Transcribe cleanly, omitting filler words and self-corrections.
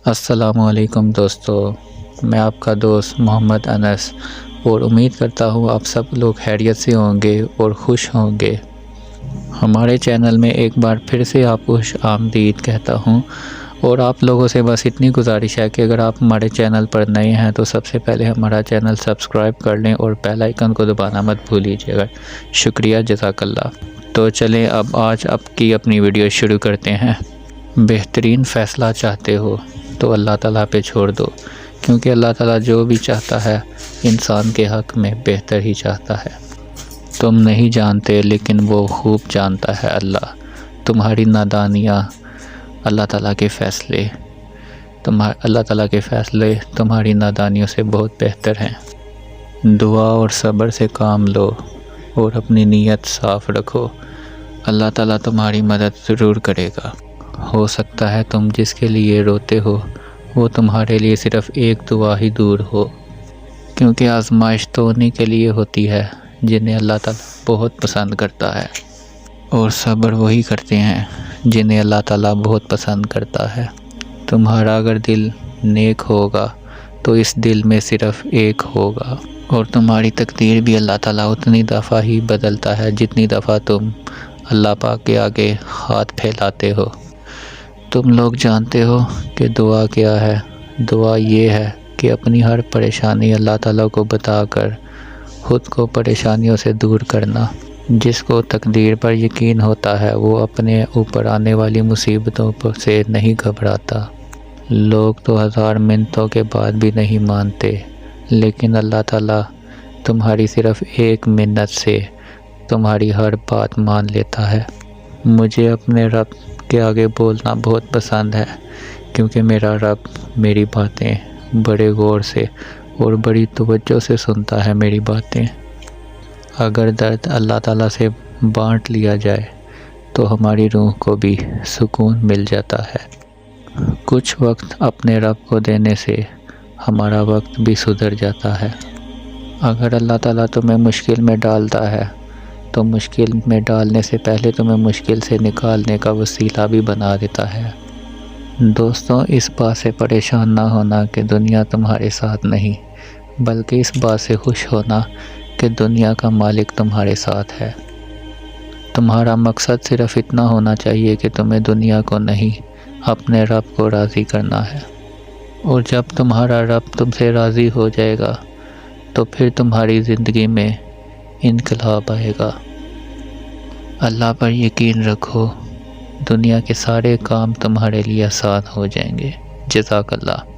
السلام علیکم دوستو، میں آپ کا دوست محمد انس اور امید کرتا ہوں آپ سب لوگ خیریت سے ہوں گے اور خوش ہوں گے۔ ہمارے چینل میں ایک بار پھر سے آپ کو خوش آمدید کہتا ہوں اور آپ لوگوں سے بس اتنی گزارش ہے کہ اگر آپ ہمارے چینل پر نئے ہیں تو سب سے پہلے ہمارا چینل سبسکرائب کر لیں اور بیل آئیکن کو دبانا مت بھولیے گا۔ شکریہ، جزاک اللہ۔ تو چلیں اب آج کی اپنی ویڈیو شروع کرتے ہیں۔ بہترین فیصلہ چاہتے ہو تو اللہ تعالیٰ پہ چھوڑ دو، کیونکہ اللہ تعالیٰ جو بھی چاہتا ہے انسان کے حق میں بہتر ہی چاہتا ہے۔ تم نہیں جانتے لیکن وہ خوب جانتا ہے اللہ، تمہاری نادانیاں اللہ تعالیٰ کے فیصلے تمہاری نادانیوں سے بہت بہتر ہیں۔ دعا اور صبر سے کام لو اور اپنی نیت صاف رکھو، اللہ تعالیٰ تمہاری مدد ضرور کرے گا۔ ہو سکتا ہے تم جس کے لیے روتے ہو وہ تمہارے لیے صرف ایک دعا ہی دور ہو، کیونکہ آزمائش تو انہی کے لیے ہوتی ہے جنہیں اللہ تعالیٰ بہت پسند کرتا ہے، اور صبر وہی کرتے ہیں جنہیں اللہ تعالیٰ بہت پسند کرتا ہے۔ تمہارا اگر دل نیک ہوگا تو اس دل میں صرف ایک ہوگا، اور تمہاری تقدیر بھی اللہ تعالیٰ اتنی دفعہ ہی بدلتا ہے جتنی دفعہ تم اللہ پاک کے آگے ہاتھ پھیلاتے ہو۔ تم لوگ جانتے ہو کہ دعا کیا ہے؟ دعا یہ ہے کہ اپنی ہر پریشانی اللہ تعالیٰ کو بتا کر خود کو پریشانیوں سے دور کرنا۔ جس کو تقدیر پر یقین ہوتا ہے وہ اپنے اوپر آنے والی مصیبتوں سے نہیں گھبراتا۔ لوگ تو 1000 منتوں کے بعد بھی نہیں مانتے، لیکن اللہ تعالیٰ تمہاری صرف ایک منت سے تمہاری ہر بات مان لیتا ہے۔ مجھے اپنے رب کے آگے بولنا بہت پسند ہے، کیونکہ میرا رب میری باتیں بڑے غور سے اور بڑی توجہ سے سنتا ہے میری باتیں۔ اگر درد اللہ تعالیٰ سے بانٹ لیا جائے تو ہماری روح کو بھی سکون مل جاتا ہے۔ کچھ وقت اپنے رب کو دینے سے ہمارا وقت بھی سدھر جاتا ہے۔ اگر اللہ تعالیٰ تمہیں مشکل میں ڈالتا ہے تو مشکل میں ڈالنے سے پہلے تمہیں مشکل سے نکالنے کا وسیلہ بھی بنا دیتا ہے۔ دوستوں، اس بات سے پریشان نہ ہونا کہ دنیا تمہارے ساتھ نہیں، بلکہ اس بات سے خوش ہونا کہ دنیا کا مالک تمہارے ساتھ ہے۔ تمہارا مقصد صرف اتنا ہونا چاہیے کہ تمہیں دنیا کو نہیں، اپنے رب کو راضی کرنا ہے، اور جب تمہارا رب تم سے راضی ہو جائے گا تو پھر تمہاری زندگی میں انقلاب آئے گا۔ اللہ پر یقین رکھو، دنیا کے سارے کام تمہارے لیے آسان ہو جائیں گے۔ جزاک اللہ۔